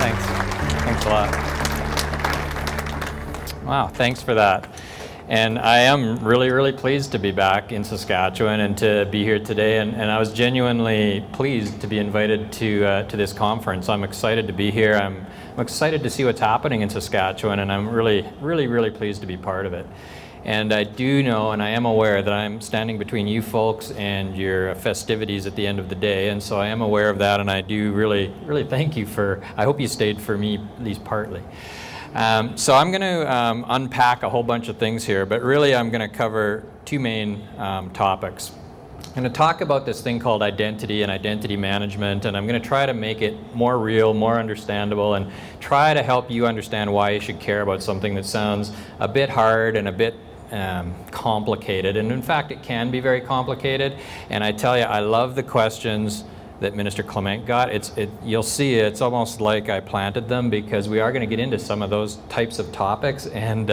Thanks. Thanks a lot. Wow, thanks for that. And I am really, really pleased to be back in Saskatchewan and to be here today. And I was genuinely pleased to be invited to this conference. I'm excited to be here. I'm excited to see what's happening in Saskatchewan, and I'm really, really, really pleased to be part of it. And I do know, and I am aware that I'm standing between you folks and your festivities at the end of the day, and so I am aware of that, and I do really, really thank you for, I hope you stayed for me, at least partly. So I'm going to unpack a whole bunch of things here, but really I'm going to cover two main topics. I'm going to talk about this thing called identity and identity management, and I'm going to try to make it more real, more understandable, and try to help you understand why you should care about something that sounds a bit hard and a bit complicated. And in fact, it can be very complicated. And I tell you, I love the questions that Minister Clement got. You'll see it's almost like I planted them, because we are going to get into some of those types of topics, and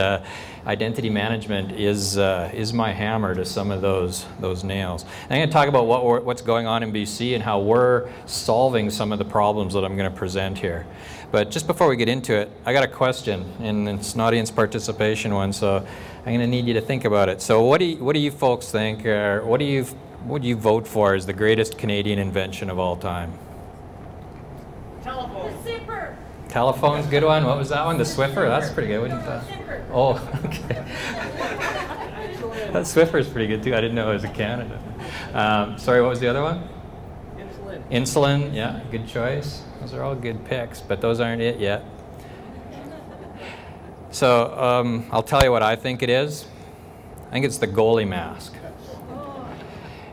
identity management is my hammer to some of those nails. And I'm going to talk about what's going on in BC and how we're solving some of the problems that I'm going to present here. But just before we get into it, I got a question, and it's an audience participation one, so I'm going to need you to think about it. So what do you folks think, or what do you vote for as the greatest Canadian invention of all time? Telephone. The zipper. Telephone's a good one. What was that one? The Swiffer? That's pretty good, wouldn't that? Oh, okay. That Swiffer's pretty good too. I didn't know it was in Canada. Sorry, what was the other one? Insulin. Insulin, yeah, good choice. Those are all good picks, but those aren't it yet. So I'll tell you what I think it is. I think it's the goalie mask.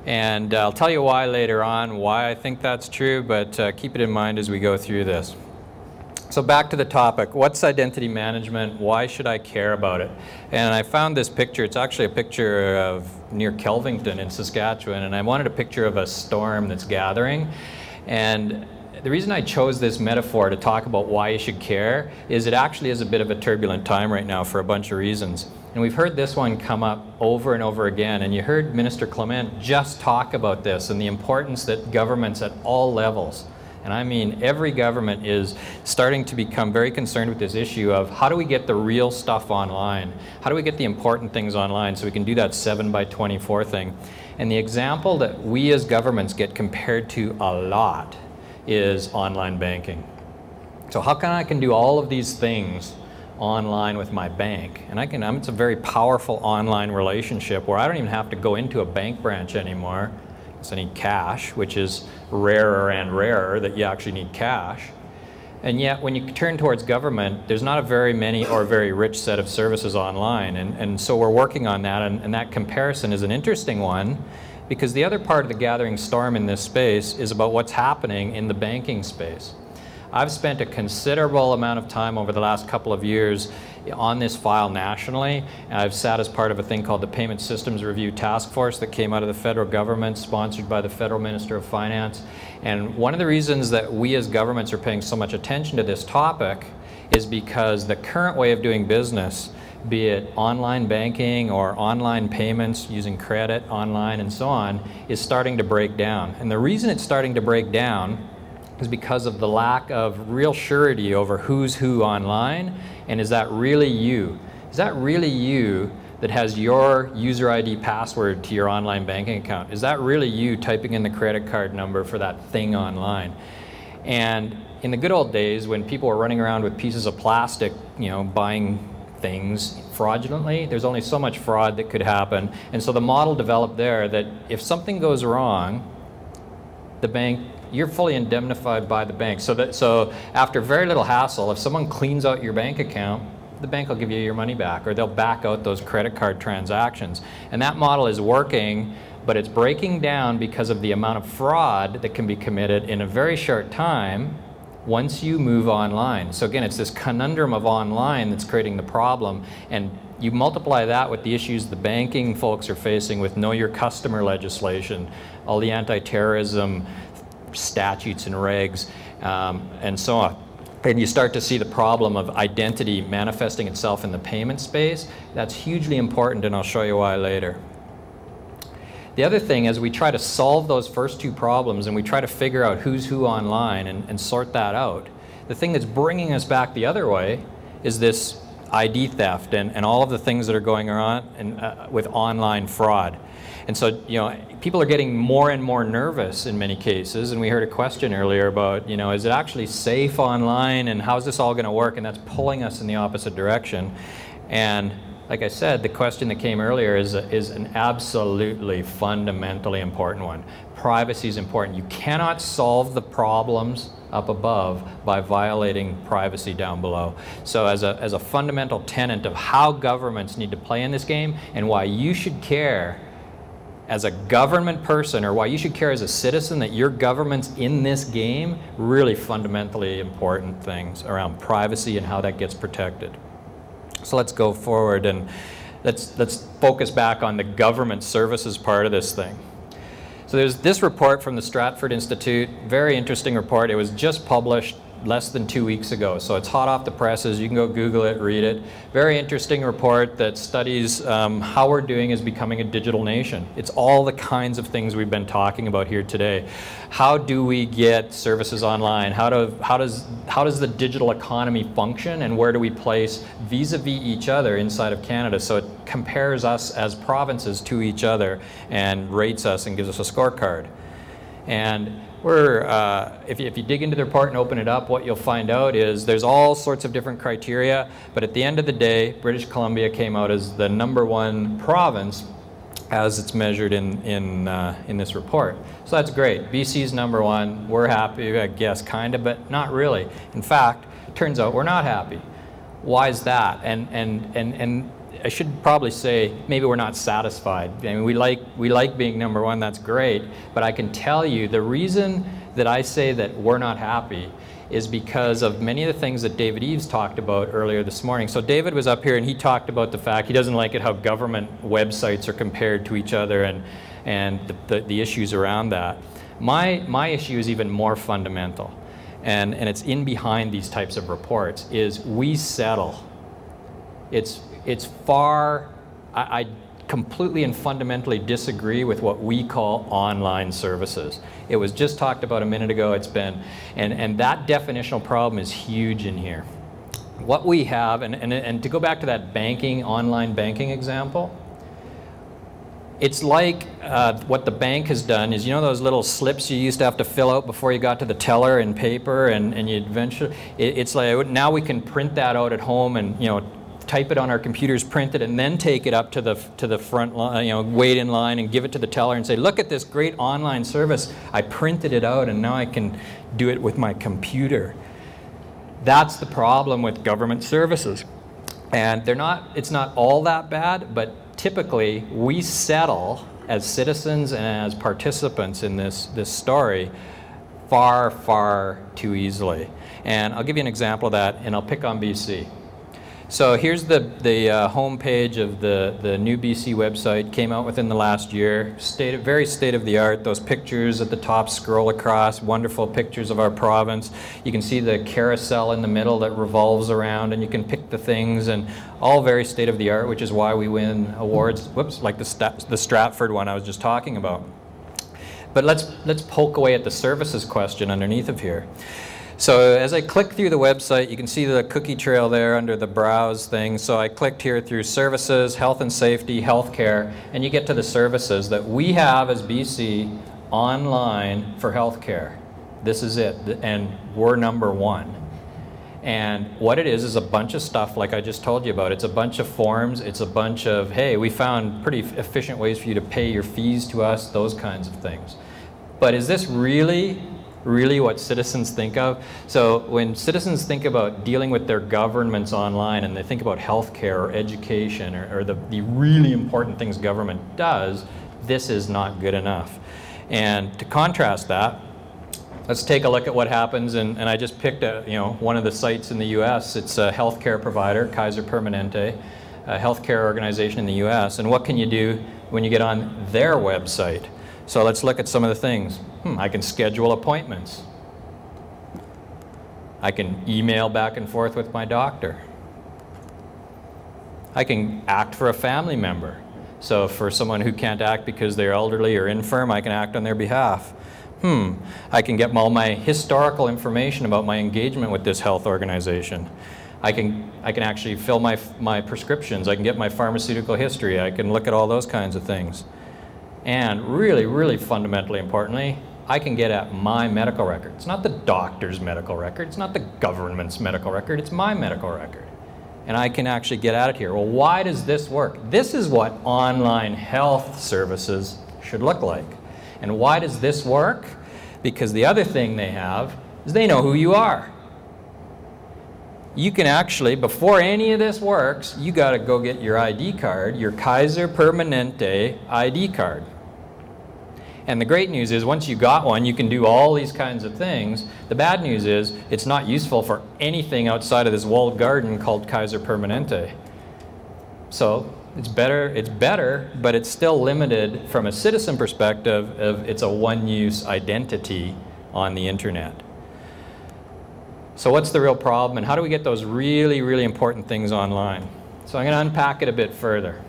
And I'll tell you why later on, why I think that's true, but keep it in mind as we go through this. So back to the topic, what's identity management? Why should I care about it? And I found this picture. It's actually a picture of near Kelvington in Saskatchewan, and I wanted a picture of a storm that's gathering. And the reason I chose this metaphor to talk about why you should care is it actually is a bit of a turbulent time right now for a bunch of reasons. And we've heard this one come up over and over again, and you heard Minister Clement just talk about this and the importance that governments at all levels, and I mean every government, is starting to become very concerned with this issue of how do we get the real stuff online? How do we get the important things online so we can do that 7x24 thing? And the example that we as governments get compared to a lot is online banking. So how come I can do all of these things online with my bank? And it's a very powerful online relationship where I don't even have to go into a bank branch anymore. So I need cash, which is rarer and rarer that you actually need cash. And yet when you turn towards government, there's not a very many or very rich set of services online. And so we're working on that, and that comparison is an interesting one, because the other part of the gathering storm in this space is about what's happening in the banking space. I've spent a considerable amount of time over the last couple of years on this file nationally. I've sat as part of a thing called the Payment Systems Review Task Force that came out of the federal government, sponsored by the Federal Minister of Finance. And one of the reasons that we as governments are paying so much attention to this topic is because the current way of doing business, be it online banking or online payments using credit online and so on, is starting to break down. And the reason it's starting to break down is because of the lack of real surety over who's who online, and is that really you? Is that really you that has your user ID password to your online banking account? Is that really you typing in the credit card number for that thing online? And in the good old days when people were running around with pieces of plastic, you know, buying things fraudulently, there's only so much fraud that could happen. And so the model developed there that if something goes wrong, the bank, you're fully indemnified by the bank. So after very little hassle, if someone cleans out your bank account, the bank will give you your money back, or they'll back out those credit card transactions. And that model is working, but it's breaking down because of the amount of fraud that can be committed in a very short time once you move online. So again, it's this conundrum of online that's creating the problem, and you multiply that with the issues the banking folks are facing with know your customer legislation, all the anti-terrorism statutes and regs, and so on. And you start to see the problem of identity manifesting itself in the payment space. That's hugely important, and I'll show you why later. The other thing is we try to solve those first two problems and we try to figure out who's who online and sort that out. the thing that's bringing us back the other way is this ID theft and all of the things that are going on with online fraud. And so, you know, people are getting more and more nervous in many cases, and we heard a question earlier about, you know, is it actually safe online, and how's this all going to work? And that's pulling us in the opposite direction. And like I said, the question that came earlier is an absolutely fundamentally important one. Privacy is important. You cannot solve the problems up above by violating privacy down below. So as a fundamental tenet of how governments need to play in this game and why you should care as a government person, or why you should care as a citizen that your government's in this game, really fundamentally important things around privacy and how that gets protected. So let's go forward and let's focus back on the government services part of this thing. So there's this report from the Stratford Institute, very interesting report. It was just published less than 2 weeks ago, so it's hot off the presses. You can go Google it, read it. Very interesting report that studies how we're doing as becoming a digital nation. It's all the kinds of things we've been talking about here today. How do we get services online? How does the digital economy function, and where do we place vis-a-vis each other inside of Canada? So it compares us as provinces to each other and rates us and gives us a scorecard. And if you dig into the report and open it up, what you'll find out is there's all sorts of different criteria, but at the end of the day, British Columbia came out as the #1 province as it's measured in this report. So that's great. BC's #1. We're happy, I guess, kind of, but not really. In fact, it turns out we're not happy. Why is that? And I should probably say maybe we're not satisfied. I mean, we like being #1, that's great, but I can tell you the reason that I say that we're not happy is because of many of the things that David Eves talked about earlier this morning. So David was up here and he talked about the fact he doesn't like it how government websites are compared to each other and the issues around that. My issue is even more fundamental, and it's in behind these types of reports, is we settle. It's far, I completely and fundamentally disagree with what we call online services. It was just talked about a minute ago. It's been, and that definitional problem is huge in here. What we have, and to go back to that banking, online banking example, it's like what the bank has done is, you know those little slips you used to have to fill out before you got to the teller in paper, and you eventually, it's like now we can print that out at home and, you know, type it on our computers, print it, and then take it up to the front line, you know, wait in line and give it to the teller and say, look at this great online service. I printed it out and now I can do it with my computer. That's the problem with government services. And it's not all that bad, but typically we settle as citizens and as participants in this story far, far too easily. And I'll give you an example of that, and I'll pick on BC. So here's the home page of the new BC website. Came out within the last year. Very state-of-the-art. Those pictures at the top scroll across. Wonderful pictures of our province. You can see the carousel in the middle that revolves around, and you can pick the things, and all very state-of-the-art, which is why we win awards. Whoops, like the Stratford one I was just talking about. But let's poke away at the services question underneath of here. So as I click through the website, you can see the cookie trail there under the browse thing. So I clicked here through services, health and safety, healthcare, and you get to the services that we have as BC online for healthcare. This is it, and we're #1. And what it is a bunch of stuff like I just told you about. It's a bunch of forms, it's a bunch of, hey, we found pretty efficient ways for you to pay your fees to us, those kinds of things. But is this really what citizens think of? So when citizens think about dealing with their governments online and they think about healthcare or education or the really important things government does, this is not good enough. And to contrast that, let's take a look at what happens, and I just picked one of the sites in the US. It's a healthcare provider, Kaiser Permanente, a healthcare organization in the US. And what can you do when you get on their website? So let's look at some of the things. I can schedule appointments. I can email back and forth with my doctor. I can act for a family member. So for someone who can't act because they're elderly or infirm, I can act on their behalf. I can get all my historical information about my engagement with this health organization. I can actually fill my prescriptions. I can get my pharmaceutical history. I can look at all those kinds of things. And really, really fundamentally importantly, I can get at my medical record. It's not the doctor's medical record. It's not the government's medical record. It's my medical record. And I can actually get at it here. Well, why does this work? This is what online health services should look like. And why does this work? Because the other thing they have is they know who you are. You can actually, before any of this works, you got to go get your ID card, your Kaiser Permanente ID card. And the great news is once you got one, you can do all these kinds of things. The bad news is it's not useful for anything outside of this walled garden called Kaiser Permanente. So it's better, but it's still limited from a citizen perspective of it's a one-use identity on the internet. So what's the real problem, and how do we get those really, really important things online? So I'm going to unpack it a bit further.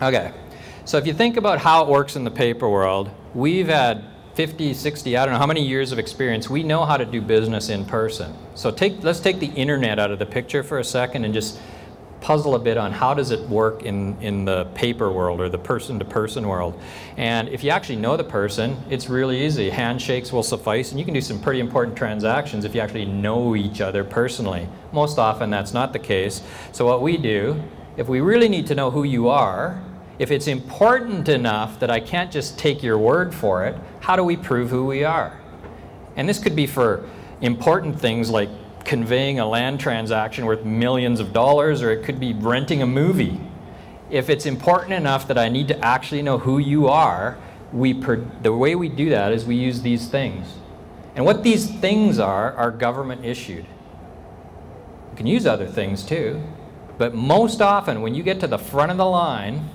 Okay, so if you think about how it works in the paper world, we've had 50, 60, I don't know how many years of experience. We know how to do business in person. So let's take the internet out of the picture for a second and just puzzle a bit on how does it work in the paper world or the person-to-person world. And if you actually know the person, it's really easy. Handshakes will suffice, and you can do some pretty important transactions if you actually know each other personally. Most often that's not the case. So what we do, if we really need to know who you are, if it's important enough that I can't just take your word for it, how do we prove who we are? And this could be for important things like conveying a land transaction worth millions of dollars, or it could be renting a movie. If it's important enough that I need to actually know who you are, the way we do that is we use these things. And what these things are government issued. You can use other things too, but most often when you get to the front of the line,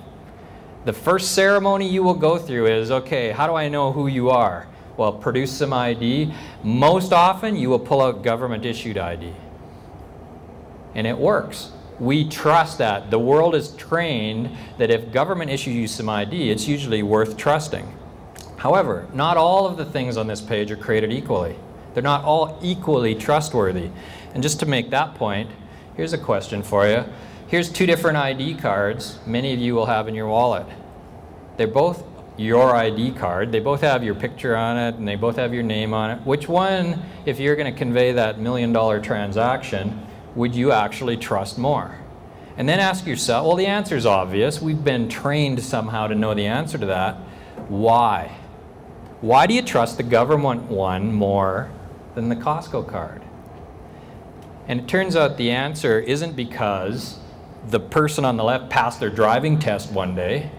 the first ceremony you will go through is, okay, how do I know who you are? Well, produce some ID. Most often, you will pull out government-issued ID. And it works. We trust that. The world is trained that if government issues you some ID, it's usually worth trusting. However, not all of the things on this page are created equally. They're not all equally trustworthy. And just to make that point, here's a question for you. Here's two different ID cards many of you will have in your wallet. They're both your ID card. They both have your picture on it and they both have your name on it. Which one, if you're going to convey that $1 million transaction, would you actually trust more? And then ask yourself, well, the answer is obvious. We've been trained somehow to know the answer to that. Why? Why do you trust the government one more than the Costco card? And it turns out the answer isn't because the person on the left passed their driving test one day.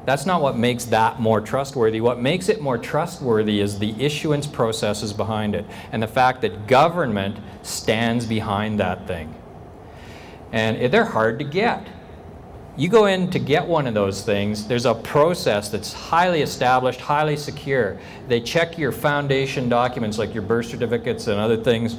That's not what makes that more trustworthy. What makes it more trustworthy is the issuance processes behind it and the fact that government stands behind that thing. And they're hard to get. You go in to get one of those things, there's a process that's highly established, highly secure. They check your foundation documents like your birth certificates and other things.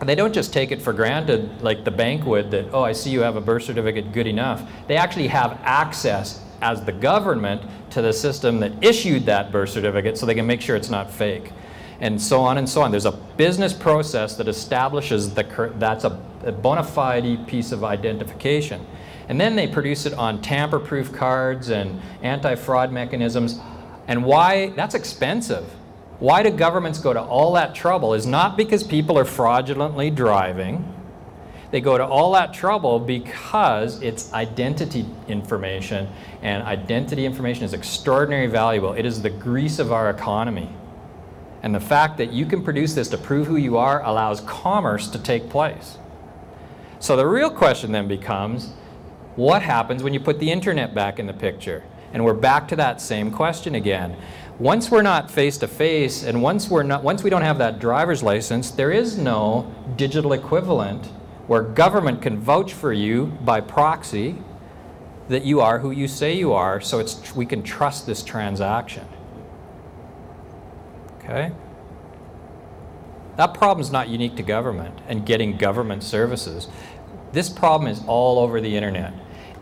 And they don't just take it for granted like the bank would that, oh, I see you have a birth certificate, good enough. They actually have access as the government to the system that issued that birth certificate so they can make sure it's not fake. And so on and so on. There's a business process that establishes that's a bona fide piece of identification. And then they produce it on tamper-proof cards and anti-fraud mechanisms. And why? That's expensive. Why do governments go to all that trouble is not because people are fraudulently driving. They go to all that trouble because it's identity information, and identity information is extraordinarily valuable. It is the grease of our economy. And the fact that you can produce this to prove who you are allows commerce to take place. So the real question then becomes, what happens when you put the internet back in the picture? And we're back to that same question again. Once we're not face-to-face, and once we don't have that driver's license, there is no digital equivalent where government can vouch for you by proxy that you are who you say you are, so we can trust this transaction. Okay? That problem is not unique to government and getting government services. This problem is all over the internet.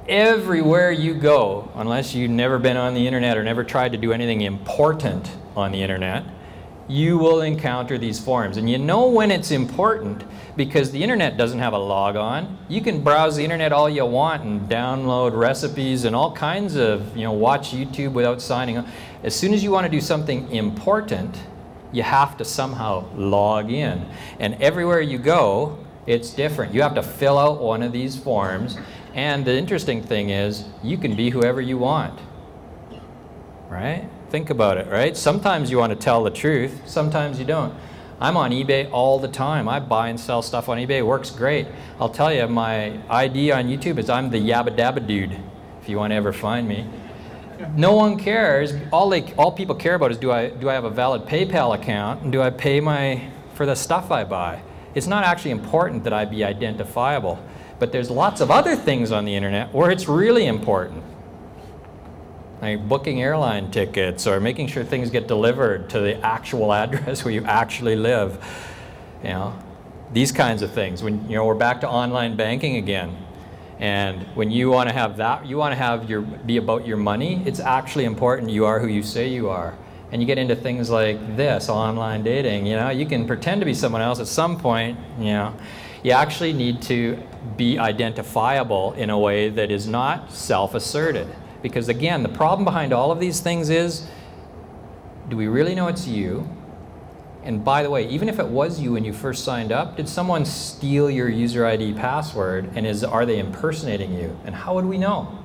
Everywhere you go, unless you've never been on the internet or never tried to do anything important on the internet, you will encounter these forums. And you know when it's important because the internet doesn't have a logon. You can browse the internet all you want and download recipes and all kinds of, watch YouTube without signing up. As soon as you want to do something important, you have to somehow log in. And everywhere you go, it's different. You have to fill out one of these forms. And the interesting thing is, you can be whoever you want, right? Think about it, right? Sometimes you want to tell the truth, sometimes you don't. I'm on eBay all the time. I buy and sell stuff on eBay. It works great. I'll tell you, my ID on YouTube is I'm the Yabba Dabba Dude, if you want to ever find me. No one cares. All people care about is do I have a valid PayPal account and do I pay for the stuff I buy? It's not actually important that I be identifiable. But there's lots of other things on the internet where it's really important. Like booking airline tickets or making sure things get delivered to the actual address where you actually live. These kinds of things. When we're back to online banking again. And when you want to have that, you want to be about your money, it's actually important you are who you say you are. And you get into things like this, online dating, you can pretend to be someone else at some point, You actually need to be identifiable in a way that is not self-asserted. Because again, the problem behind all of these things is, do we really know it's you? And by the way, even if it was you when you first signed up, did someone steal your user ID password and are they impersonating you? And how would we know?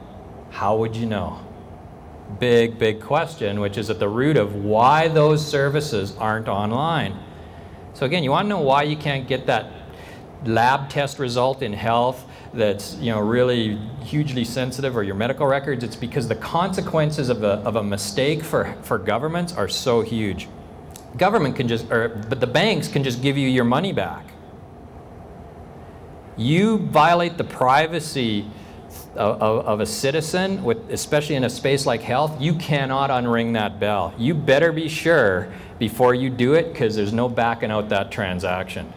How would you know? Big, big question, which is at the root of why those services aren't online. So again, you want to know why you can't get that lab test result in health that's really hugely sensitive, or your medical records? It's because the consequences of a mistake for governments are so huge. Government can but the banks can just give you your money back. You violate the privacy of a citizen, especially in a space like health, you cannot unring that bell. You better be sure before you do it, because there's no backing out that transaction.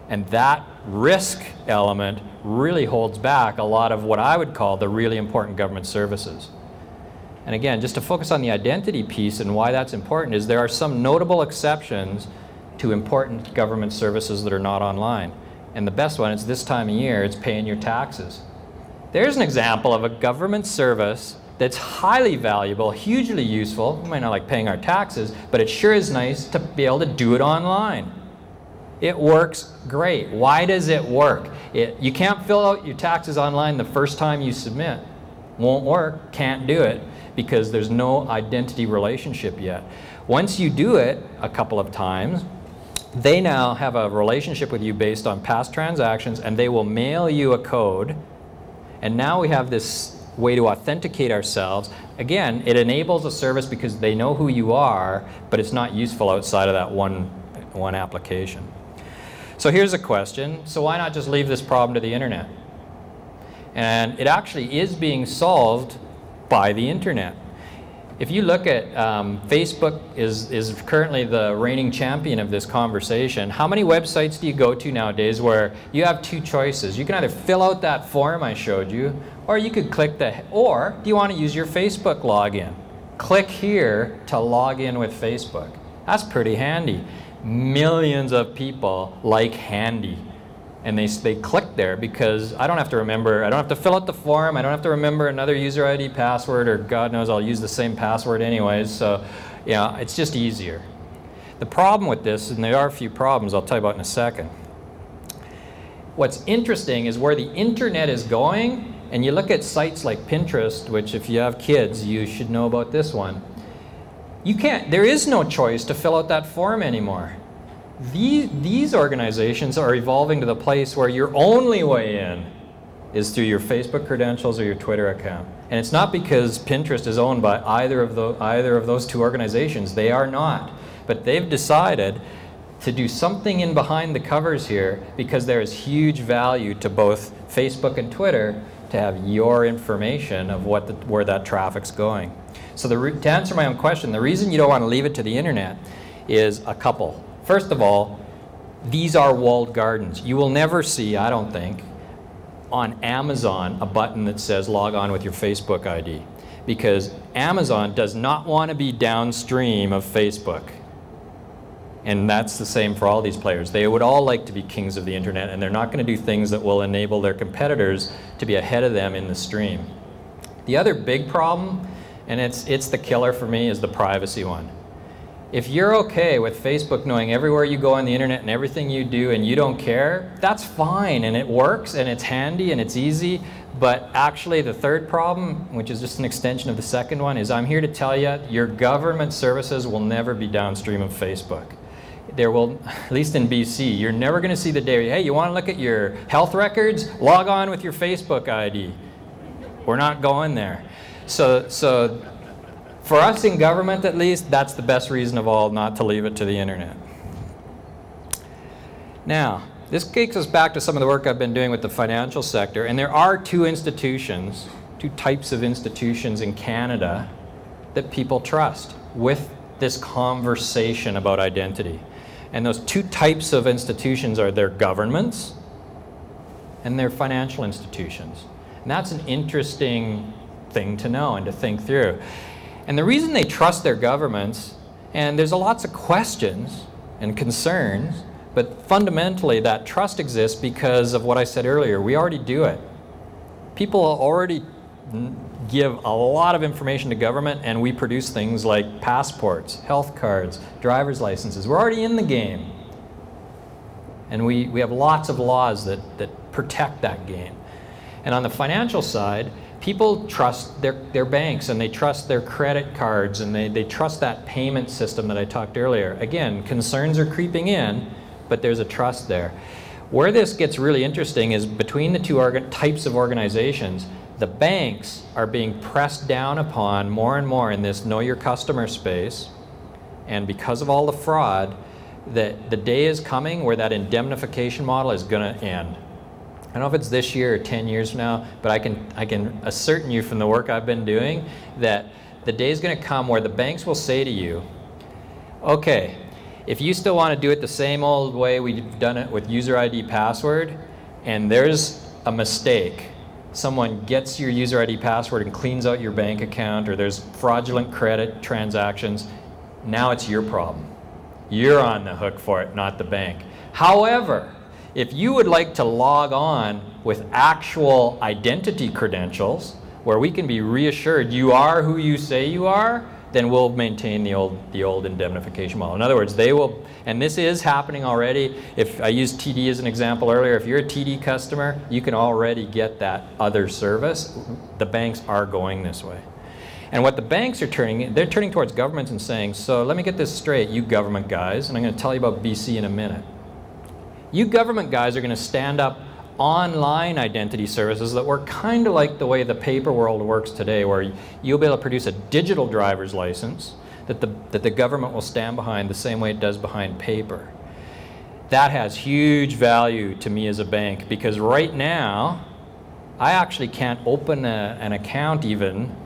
And that risk element really holds back a lot of what I would call the really important government services. And again, just to focus on the identity piece and why that's important is there are some notable exceptions to important government services that are not online. And the best one is this time of year, it's paying your taxes. There's an example of a government service that's highly valuable, hugely useful. We might not like paying our taxes, but it sure is nice to be able to do it online. It works great. Why does it work? You can't fill out your taxes online the first time you submit. Won't work, can't do it, because there's no identity relationship yet. Once you do it a couple of times, they now have a relationship with you based on past transactions, and they will mail you a code. And now we have this way to authenticate ourselves. Again, it enables a service because they know who you are, but it's not useful outside of that one application. So here's a question. So why not just leave this problem to the internet? And it actually is being solved by the internet. If you look at Facebook is currently the reigning champion of this conversation. How many websites do you go to nowadays where you have two choices? You can either fill out that form I showed you, or you could click or do you want to use your Facebook login? Click here to log in with Facebook. That's pretty handy. Millions of people like handy. And they click there because I don't have to fill out the form, I don't have to remember another user ID password, or God knows I'll use the same password anyways, so it's just easier. The problem with this, and there are a few problems I'll tell you about in a second. What's interesting is where the internet is going, and you look at sites like Pinterest, which if you have kids, you should know about this one. There is no choice to fill out that form anymore. These organizations are evolving to the place where your only way in is through your Facebook credentials or your Twitter account. And it's not because Pinterest is owned by either of those two organizations. They are not. But they've decided to do something in behind the covers here because there is huge value to both Facebook and Twitter to have your information of where that traffic's going. So to answer my own question, the reason you don't want to leave it to the internet is a couple. First of all, these are walled gardens. You will never see, I don't think, on Amazon a button that says log on with your Facebook ID, because Amazon does not want to be downstream of Facebook. And that's the same for all these players. They would all like to be kings of the internet, and they're not going to do things that will enable their competitors to be ahead of them in the stream. The other big problem, and it's the killer for me, is the privacy one. If you're okay with Facebook knowing everywhere you go on the internet and everything you do and you don't care, that's fine, and it works and it's handy and it's easy. But actually the third problem, which is just an extension of the second one, is I'm here to tell you your government services will never be downstream of Facebook. There will, at least in BC, you're never going to see the day, hey, you want to look at your health records? Log on with your Facebook ID. We're not going there. So for us in government, at least, that's the best reason of all not to leave it to the internet. Now, this takes us back to some of the work I've been doing with the financial sector, and there are two types of institutions in Canada that people trust with this conversation about identity. And those two types of institutions are their governments and their financial institutions. And that's an interesting thing to know and to think through. And the reason they trust their governments, and there's lots of questions and concerns, but fundamentally that trust exists because of what I said earlier. We already do it. People already give a lot of information to government, and we produce things like passports, health cards, driver's licenses. We're already in the game. And we have lots of laws that protect that game. And on the financial side, people trust their banks, and they trust their credit cards, and they trust that payment system that I talked earlier. Again, concerns are creeping in, but there's a trust there. Where this gets really interesting is between the two types of organizations, the banks are being pressed down upon more and more in this know your customer space, and because of all the fraud, that the day is coming where that indemnification model is going to end. I don't know if it's this year or 10 years from now, but I can ascertain you from the work I've been doing that the day is going to come where the banks will say to you, okay, if you still want to do it the same old way we've done it with user ID password, and there's a mistake, someone gets your user ID password and cleans out your bank account, or there's fraudulent credit transactions, now it's your problem. You're on the hook for it, not the bank. However, if you would like to log on with actual identity credentials, where we can be reassured you are who you say you are, then we'll maintain the old indemnification model. In other words, they will, and this is happening already. If I used TD as an example earlier, if you're a TD customer, you can already get that other service. The banks are going this way. And what the banks are they're turning towards governments and saying, so let me get this straight, you government guys, and I'm going to tell you about BC in a minute. You government guys are going to stand up online identity services that work kind of like the way the paper world works today, where you'll be able to produce a digital driver's license that the government will stand behind the same way it does behind paper. That has huge value to me as a bank, because right now I actually can't open an account even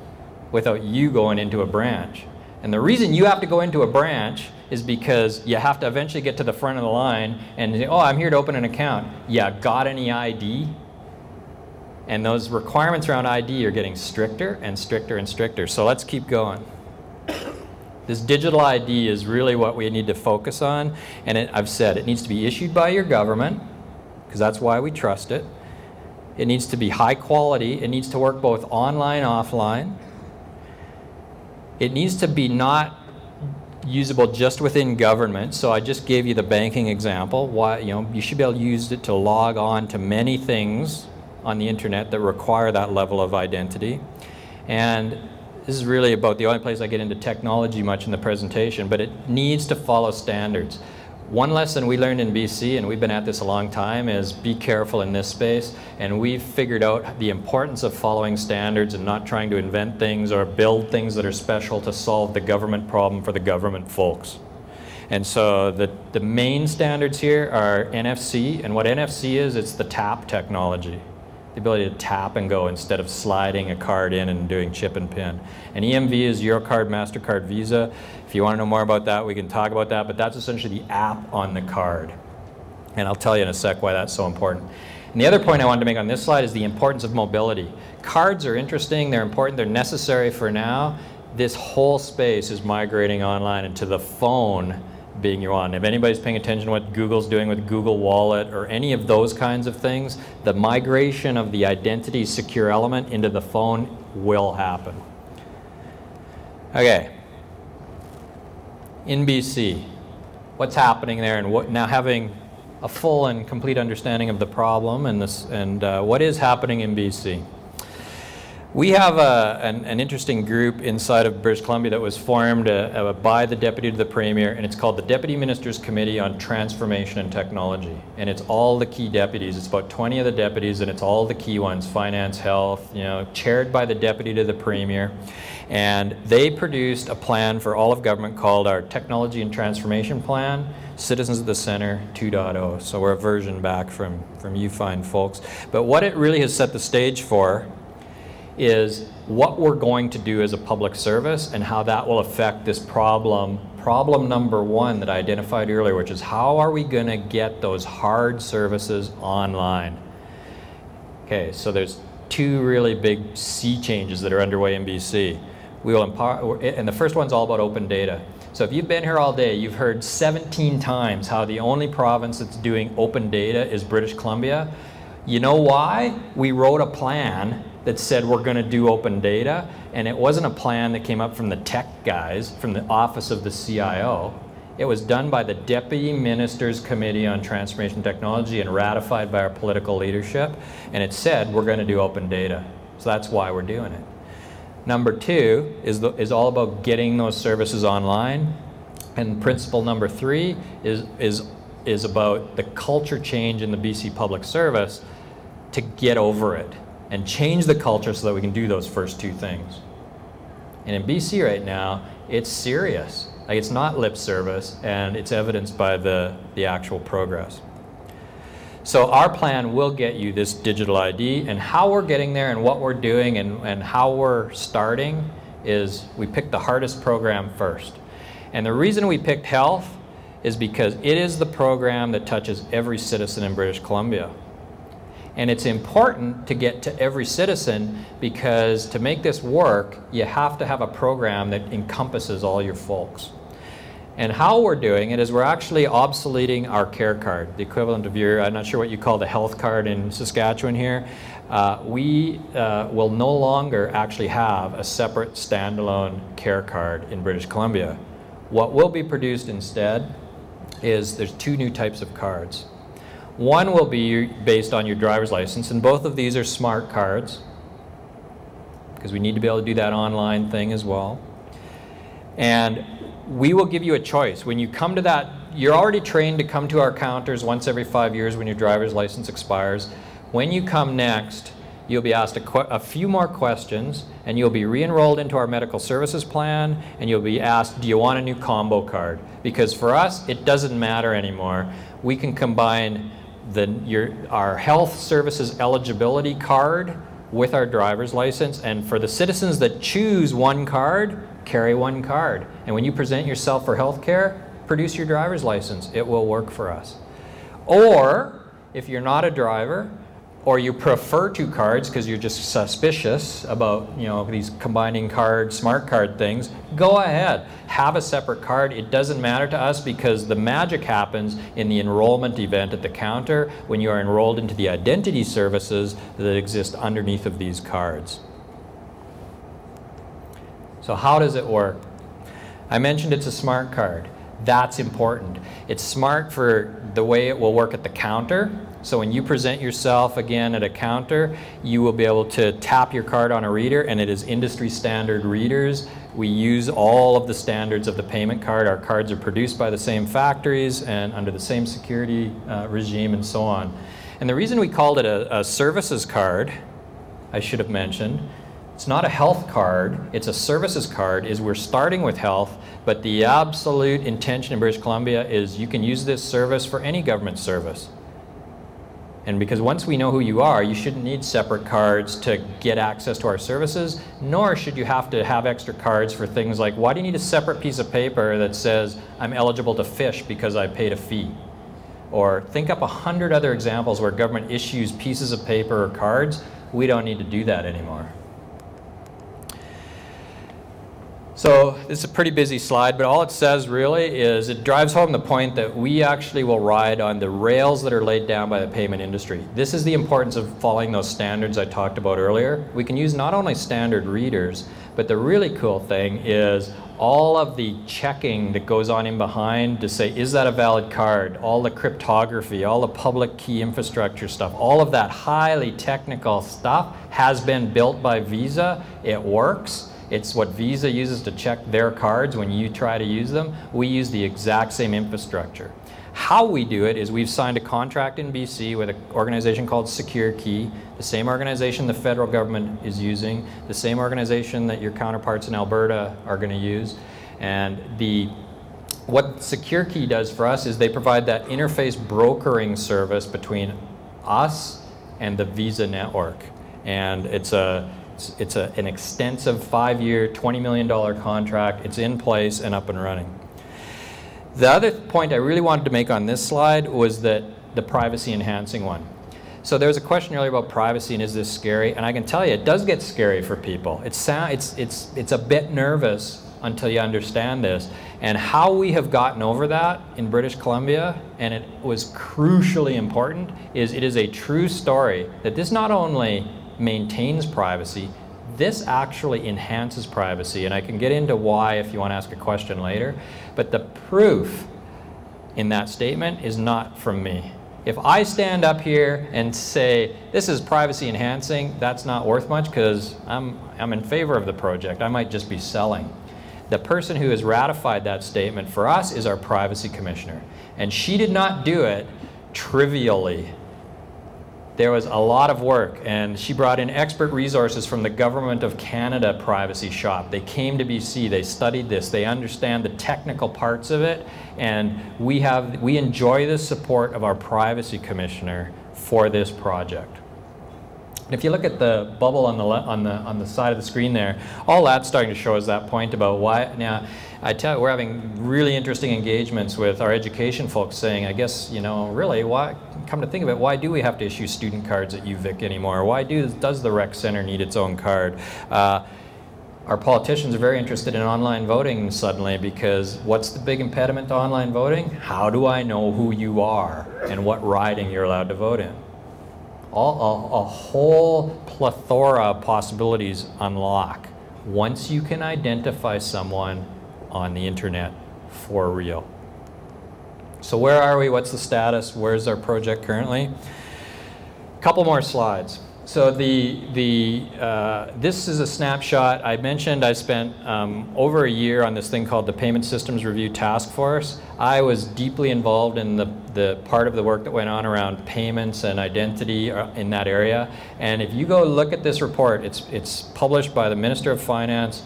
without you going into a branch. And the reason you have to go into a branch is because you have to eventually get to the front of the line and say, oh, I'm here to open an account. Yeah, got any ID? And those requirements around ID are getting stricter and stricter and stricter. So let's keep going. This digital ID is really what we need to focus on. And I've said it needs to be issued by your government, because that's why we trust it. It needs to be high quality. It needs to work both online and offline. It needs to be not usable just within government. So I just gave you the banking example. Why, you should be able to use it to log on to many things on the internet that require that level of identity. And this is really about the only place I get into technology much in the presentation, but it needs to follow standards. One lesson we learned in BC, and we've been at this a long time, is be careful in this space. And we've figured out the importance of following standards and not trying to invent things or build things that are special to solve the government problem for the government folks. And so the main standards here are NFC. And what NFC is, it's the tap technology. The ability to tap and go instead of sliding a card in and doing chip and pin. And EMV is Eurocard, MasterCard, Visa. If you want to know more about that, we can talk about that, but that's essentially the app on the card. And I'll tell you in a sec why that's so important. And the other point I wanted to make on this slide is the importance of mobility. Cards are interesting, they're important, they're necessary for now. This whole space is migrating online, and to the phone being your one. If anybody's paying attention to what Google's doing with Google Wallet or any of those kinds of things, the migration of the identity secure element into the phone will happen. Okay. In BC, what's happening there, and what, now having a full and complete understanding of the problem and what is happening in BC. We have an interesting group inside of British Columbia that was formed by the Deputy to the Premier, and it's called the Deputy Ministers Committee on Transformation and Technology. And it's all the key deputies. It's about 20 of the deputies, and it's all the key ones, finance, health, you know, chaired by the Deputy to the Premier. And they produced a plan for all of government called our Technology and Transformation Plan, Citizens at the Center 2.0. So we're a version back from you fine folks. But what it really has set the stage for is what we're going to do as a public service and how that will affect this problem. Problem number one that I identified earlier, which is how are we going to get those hard services online? Okay, so there's two really big sea changes that are underway in BC. We will empower, and the first one's all about open data. So if you've been here all day, you've heard 17 times how the only province that's doing open data is British Columbia. You know why? We wrote a plan that said we're going to do open data, and it wasn't a plan that came up from the tech guys, from the office of the CIO. It was done by the Deputy Ministers Committee on Transformation and Technology and ratified by our political leadership, and it said we're going to do open data. So that's why we're doing it. Number two is all about getting those services online, and principle number three is about the culture change in the BC public service to get over it and change the culture so that we can do those first two things. And in BC right now, it's serious. Like, it's not lip service, and it's evidenced by the actual progress. So our plan will get you this digital ID, and how we're getting there and what we're doing and how we're starting is we picked the hardest program first. And the reason we picked health is because it is the program that touches every citizen in British Columbia. And it's important to get to every citizen because to make this work, you have to have a program that encompasses all your folks. And how we're doing it is we're actually obsoleting our care card, the equivalent of your, I'm not sure what you call the health card in Saskatchewan here. We will no longer actually have a separate standalone care card in British Columbia. What will be produced instead is there's two new types of cards. One will be based on your driver's license, and both of these are smart cards because we need to be able to do that online thing as well. And we will give you a choice. When you come to that, you're already trained to come to our counters once every 5 years when your driver's license expires. When you come next, you'll be asked a few more questions, and you'll be re-enrolled into our medical services plan, and you'll be asked, do you want a new combo card? Because for us, it doesn't matter anymore. We can combine our health services eligibility card with our driver's license, and for the citizens that choose one card, carry one card. And when you present yourself for health care, produce your driver's license. It will work for us. Or if you're not a driver, or you prefer two cards because you're just suspicious about, you know, these combining card, smart card things, go ahead. Have a separate card. It doesn't matter to us because the magic happens in the enrollment event at the counter when you are enrolled into the identity services that exist underneath of these cards. So how does it work? I mentioned it's a smart card. That's important. It's smart for the way it will work at the counter. So when you present yourself again at a counter, you will be able to tap your card on a reader, and it is industry standard readers. We use all of the standards of the payment card. Our cards are produced by the same factories and under the same security regime and so on. And the reason we called it a services card, I should have mentioned, it's not a health card, it's a services card, is we're starting with health, but the absolute intention in British Columbia is you can use this service for any government service. And because once we know who you are, you shouldn't need separate cards to get access to our services, nor should you have to have extra cards for things like, why do you need a separate piece of paper that says, I'm eligible to fish because I paid a fee? Or think up 100 other examples where government issues pieces of paper or cards. We don't need to do that anymore. So this is a pretty busy slide, but all it says really is it drives home the point that we actually will ride on the rails that are laid down by the payment industry. This is the importance of following those standards I talked about earlier. We can use not only standard readers, but the really cool thing is all of the checking that goes on in behind to say, is that a valid card? All the cryptography, all the public key infrastructure stuff, all of that highly technical stuff has been built by Visa. It works. It's what Visa uses to check their cards when you try to use them. We use the exact same infrastructure. How we do it is we've signed a contract in BC with an organization called Secure Key, the same organization the federal government is using, the same organization that your counterparts in Alberta are going to use. And what Secure Key does for us is they provide that interface brokering service between us and the Visa network. And it's an extensive 5-year, $20 million contract. It's in place and up and running. The other point I really wanted to make on this slide was that the privacy enhancing one. So there was a question earlier about privacy and is this scary? And I can tell you it does get scary for people. It's a bit nervous until you understand this. And how we have gotten over that in British Columbia, and it was crucially important, is it is a true story that this not only maintains privacy, this actually enhances privacy, and I can get into why if you want to ask a question later, but the proof in that statement is not from me. If I stand up here and say, this is privacy enhancing, that's not worth much because I'm in favor of the project. I might just be selling. The person who has ratified that statement for us is our privacy commissioner, and she did not do it trivially. There was a lot of work, and she brought in expert resources from the Government of Canada privacy shop. They came to BC, they studied this, they understand the technical parts of it, and we enjoy the support of our privacy commissioner for this project. And if you look at the bubble on the side of the screen there, all that's starting to show us that point about why. Now, I tell you, we're having really interesting engagements with our education folks saying, I guess, you know, really, why, come to think of it, why do we have to issue student cards at UVic anymore? Why does the rec center need its own card? Our politicians are very interested in online voting suddenly because what's the big impediment to online voting? How do I know who you are and what riding you're allowed to vote in? A whole plethora of possibilities unlock once you can identify someone on the internet for real. So where are we? What's the status? Where's our project currently? A couple more slides. So this is a snapshot. I mentioned I spent over a year on this thing called the Payment Systems Review Task Force. I was deeply involved in the part of the work that went on around payments and identity in that area. And if you go look at this report, it's published by the Minister of Finance.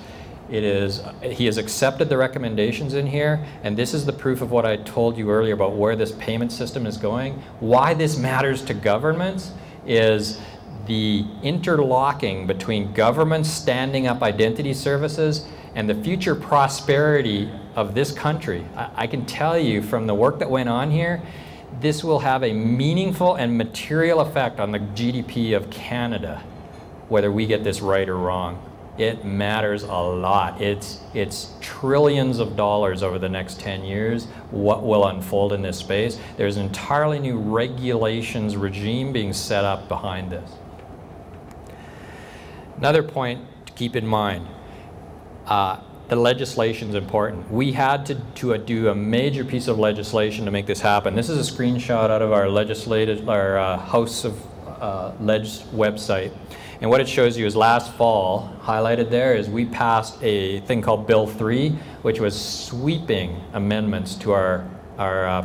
He has accepted the recommendations in here, and this is the proof of what I told you earlier about where this payment system is going. Why this matters to governments is the interlocking between governments standing up identity services and the future prosperity of this country. I can tell you from the work that went on here, this will have a meaningful and material effect on the GDP of Canada, whether we get this right or wrong. It matters a lot. It's trillions of dollars over the next 10 years, what will unfold in this space. There's an entirely new regulations regime being set up behind this. Another point to keep in mind, the legislation is important. We had to do a major piece of legislation to make this happen. This is a screenshot out of our House of Ledge website. And what it shows you is last fall, highlighted there, is we passed a thing called Bill 3, which was sweeping amendments to our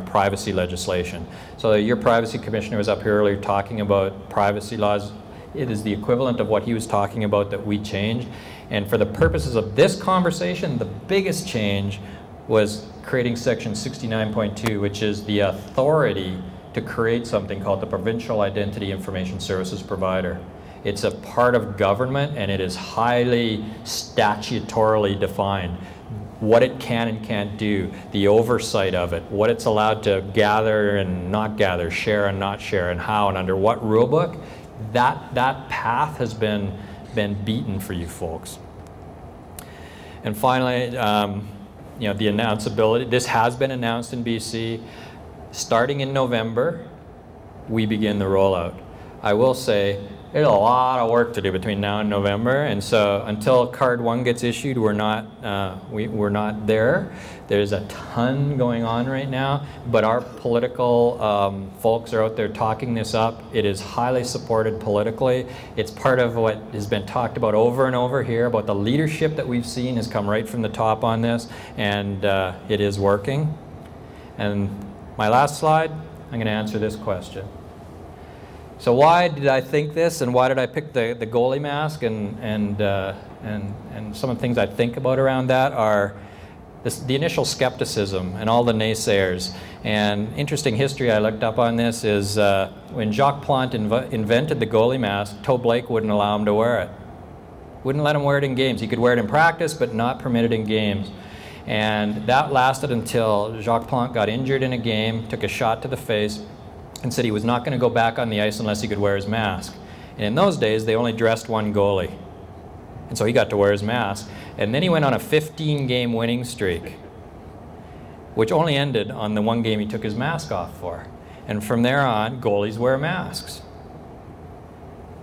privacy legislation. So your privacy commissioner was up here earlier talking about privacy laws. It is the equivalent of what he was talking about that we changed. And for the purposes of this conversation, the biggest change was creating section 69.2, which is the authority to create something called the Provincial Identity Information Services Provider. It's a part of government, and it is highly statutorily defined. What it can and can't do, the oversight of it, what it's allowed to gather and not gather, share and not share, and how and under what rule book. That path has been beaten for you folks. And finally, you know, the announceability. This has been announced in BC. Starting in November, we begin the rollout. I will say there's a lot of work to do between now and November, and so until Card 1 gets issued, we're not there. There's a ton going on right now, but our political folks are out there talking this up. It is highly supported politically. It's part of what has been talked about over and over here about the leadership that we've seen has come right from the top on this, and it is working. And my last slide, I'm going to answer this question. So why did I think this, and why did I pick the goalie mask, and some of the things I think about around that are the initial skepticism and all the naysayers. And interesting history I looked up on this is when Jacques Plante invented the goalie mask, Toe Blake wouldn't allow him to wear it. Wouldn't let him wear it in games. He could wear it in practice, but not permitted in games. And that lasted until Jacques Plante got injured in a game, took a shot to the face, and said he was not going to go back on the ice unless he could wear his mask. And in those days, they only dressed one goalie. And so he got to wear his mask. And then he went on a 15-game winning streak, which only ended on the one game he took his mask off for. And from there on, goalies wear masks.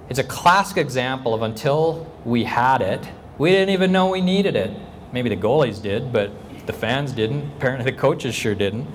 It's a classic example of until we had it, we didn't even know we needed it. Maybe the goalies did, but the fans didn't. Apparently the coaches sure didn't.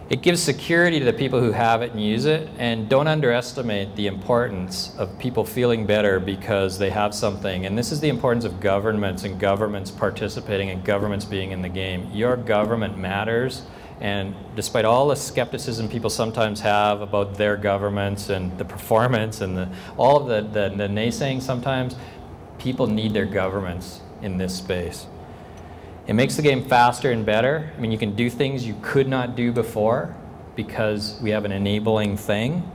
It gives security to the people who have it and use it, and don't underestimate the importance of people feeling better because they have something. And this is the importance of governments and governments participating and governments being in the game. Your government matters, and despite all the skepticism people sometimes have about their governments and the performance and all of the naysaying sometimes, people need their governments in this space. It makes the game faster and better. I mean, you can do things you could not do before because we have an enabling thing.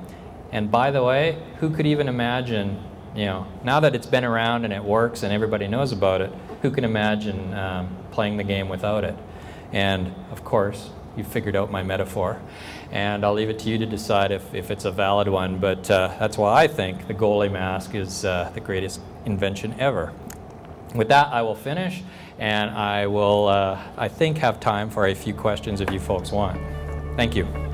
And by the way, who could even imagine, you know, now that it's been around and it works and everybody knows about it, who can imagine playing the game without it? And of course, you figured out my metaphor. And I'll leave it to you to decide if it's a valid one, but that's why I think the goalie mask is the greatest invention ever. With that, I will finish. And I will, I think, have time for a few questions if you folks want. Thank you.